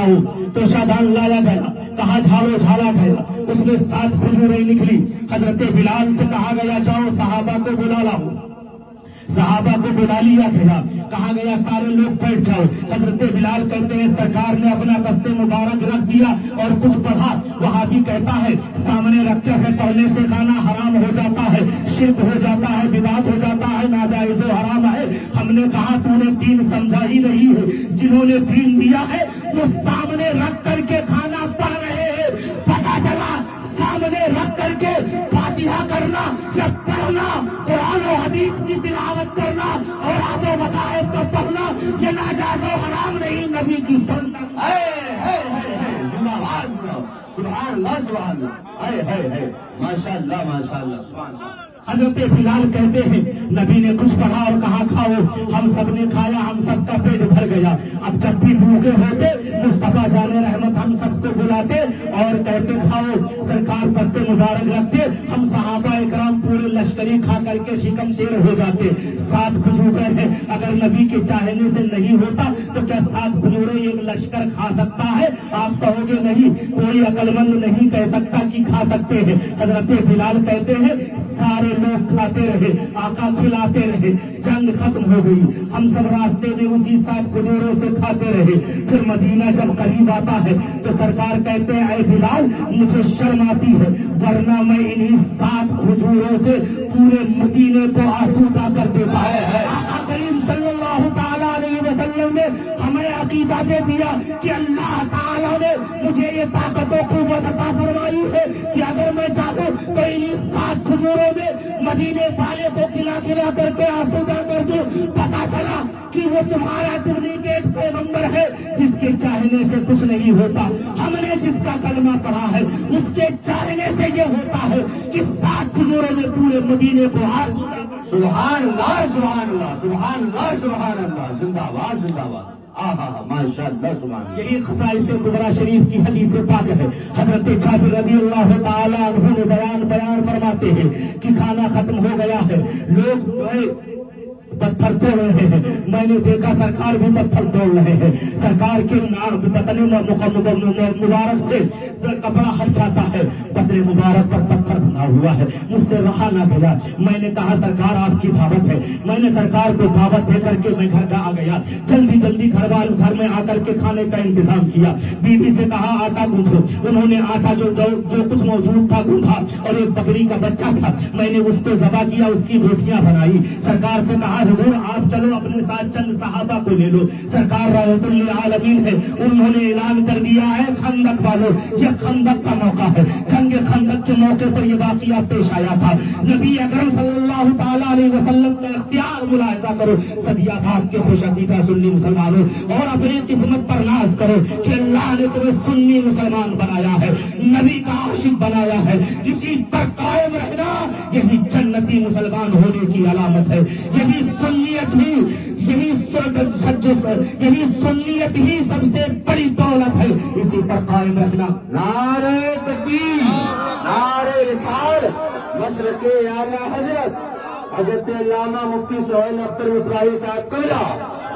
لاؤ تو شادان لایا گیا، کہا جھاڑو جھاڑا گیا، اس میں 7 کھجوریں نکلی۔ حضرت بلال سے کہا گیا جاؤ صحابہ کو بلا لاؤ، صحابہ کو بلا لیا گیا، کہا گیا سارے لوگ بیٹھ جاؤ۔ حضرت بلال کہتے ہیں سرکار نے اپنا دست مبارک رکھ دیا اور کچھ پڑھا۔ وہاں بھی کہتا ہے سامنے رکھتے ہیں پہلے سے کھانا حرام ہو جاتا ہے، شرک ہو جاتا ہے، بدعت ہو جاتا ہے، ناجائز و حرام ہے۔ ہم نے کہا تو نے دین سمجھا ہی نہیں ہے، جنہوں نے دین دیا ہے وہ سامنے رکھ کر کے کھانا پڑھ رہے ہیں۔ پتا چلا سامنے رکھ کر کے فاتحہ کرنا یا پڑھنا، قرآن و حدیث کی تلاوت کرنا اور آب و مصائب کا پڑھنا یہ ناجائز و حرام نہیں، نبی کی سنت۔ سبحان اللہ سبحان اللہ، ماشاء اللہ ماشاء اللہ سبحان اللہ۔ حضرت بلال کہتے ہیں نبی نے کچھ پڑھا اور کہا کھاؤ، ہم سب نے کھایا، ہم سب کا پیٹ بھر گیا۔ اب جب بھی بھوکے ہوتے مصطفیٰ جان رحمت ہم سب کو بلاتے اور کہتے کھاؤ، سرکار دست مبارک رکھتے، ہم صحابہ اکرام پورے لشکری کھا کر کے شکم شیر ہو جاتے۔ 7 کھجوریں ہیں، اگر نبی کے چاہنے سے نہیں ہوتا تو کیا 7 کھجوریں ایک لشکر کھا سکتا ہے؟ آپ کہو گے نہیں، کوئی عقل مند نہیں کہہ سکتا کہ کھا سکتے ہیں۔ حضرت بلال کہتے ہیں سارے لوگ کھاتے رہے، آقا کھلاتے رہے، جنگ ختم ہو گئی، ہم سب راستے میں اسی 7 کھجوروں سے کھاتے رہے۔ پھر مدینہ جب قریب آتا ہے تو سرکار کہتے ہیں اے بلال مجھے شرم آتی ہے، ورنہ میں انہی 7 کھجوروں سے پورے مدینے کو آسودہ کر دیتا ہے۔ آقا کریم صلی اللہ تعالیٰ علیہ وسلم نے ہمیں عقیدہ دے دیا کہ اللہ تعالیٰ نے مجھے یہ طاقت و قوت عطا فرمائی ہے کہ اگر میں چاہوں تو انہی 7 کھجوروں میں مدینے والے کو کھلا کھلا کر کے آسودہ کر دوں۔ پتا چلا کہ وہ تمہارا ڈپلیکیٹ پیغمبر ہے جس کے چاہنے سے کچھ نہیں ہوتا۔ ہم نے جس کا کلمہ پڑھا ہے اس کے چاہنے سے یہ ہوتا ہے کہ 7 کھجوروں میں پورے مدینے کو آسودہ کر۔ سبحان اللہ سبحان اللہ سبحان اللہ سبحان اللہ، زندہ باد زندہ باد، ماشاء اللہ سبحان اللہ۔ یہی خصائص کبریٰ شریف کی حدیث پاک ہے۔ حضرت جابر رضی اللہ تعالیٰ عنہ نے بیان فرماتے ہیں کہ کھانا ختم ہو گیا ہے، لوگ جو ہے پتھر توڑ رہے ہیں، میں نے دیکھا سرکار بھی پتھر توڑ رہے ہیں، سرکار کے نام بدن مبارک سے کپڑا ہٹ جاتا ہے، بدن مبارک پر پتھر بنا ہوا ہے، مجھ سے رہا نہ گیا۔ میں نے کہا سرکار آپ کی دعوت ہے، میں نے سرکار کو دعوت دے کر کے میں گھر کا آ گیا، جلدی گھر میں آ کر کے کھانے کا انتظام کیا۔ بیوی سے کہا آٹا گوندھو، انہوں نے آٹا جو کچھ موجود تھا گوندھا اور ایک بکری کا بچہ تھا، میں نے اس کو ذبح کیا، اس کی روٹیاں بنائی۔ سرکار سے کہا حضور آپ چلو اپنے ساتھ چند صحابہ کو لے لو۔ سرکار رحمت للعالمین ہے، انہوں نے اعلان کر دیا ہے خندق والوں یہ خندق کا موقع ہے۔ جنگ خندق کے موقع پر یہ واقعہ پیش آیا تھا۔ نبی اکرم صلی اللہ تعالیٰ علیہ وسلم کا اختیار ملاحظہ کرو، صدیہ بھاگ کے خوش عقیدہ سنی مسلمانوں، اور اپنی قسمت پر ناز کرو کہ اللہ نے تمہیں سنی مسلمان بنایا ہے، نبی کا عاشق بنایا ہے۔ اسی پر قائم رہنا یہی جنتی مسلمان ہونے کی علامت ہے۔ یہی سنیت ہی سب سے بڑی دولت ہے، اسی پر قائم رکھنا۔ نعرہ تکبیر، نعرہ رسالت، مشرق اعلی حضرت علامہ مفتی سہیل اختر مصراحی صاحب قبلہ،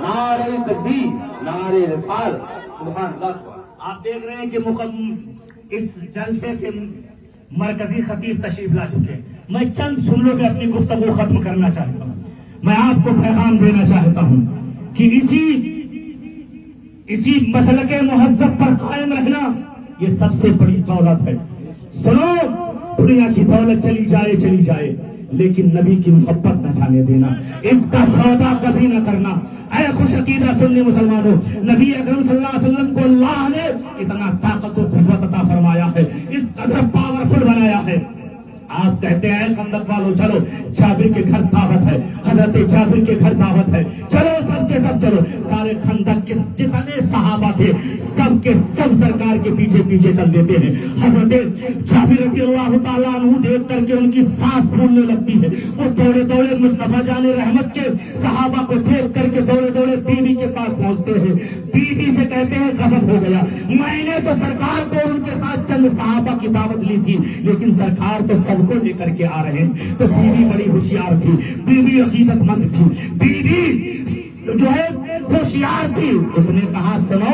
نعرہ تکبیر، نعرہ رسالت، سبحان اللہ۔ آپ دیکھ رہے ہیں کہ اس جلسے کے مرکزی خطیب تشریف لا چکے ہیں۔ میں چند جملوں میں اپنی گفتگو ختم کرنا چاہتا ہوں۔ میں آپ کو پیغام دینا چاہتا ہوں کہ اسی مسلک مہذب پر قائم رہنا یہ سب سے بڑی دولت ہے۔ سنو، دنیا کی دولت چلی جائے لیکن نبی کی محبت نہ جانے دینا، اس کا سودا کبھی نہ کرنا۔ اے خوش عقیدہ سنی مسلمانوں، نبی اکرم صلی اللہ علیہ وسلم کو اللہ نے اتنا طاقت و قوت عطا فرمایا ہے، اس قدر پاورفل بنایا ہے۔ آپ کہتے ہیں خندق والوں چلو جابر کے گھر دعوت ہے، حضرت جابر کے گھر دعوت ہے، چلو سب کے سب چلو۔ سارے خندق کے جتنے صحابہ تھے سب کے سب سرکار کے پیچھے چل دیتے ہیں۔ حضرت جابر رضی اللہ تعالیٰ عنہ دیکھ کر کے ان کی سانس پھولنے لگتی ہے، وہ دوڑے مصطفیٰ جان رحمت کے صحابہ کو دیکھ کر کے دوڑے بیوی کے پاس پہنچتے ہیں۔ بیوی سے کہتے ہیں غضب ہو گیا، میں نے تو سرکار کو ان کے ساتھ چند صحابہ کی دعوت لی تھی لیکن سرکار تو سب کو لے کر کے آ رہے ہیں۔ تو بیوی بڑی ہوشیار تھی، بیوی عقیدت مند تھی، بیوی جو ہے ہوشیار تھی، اس نے کہا سنو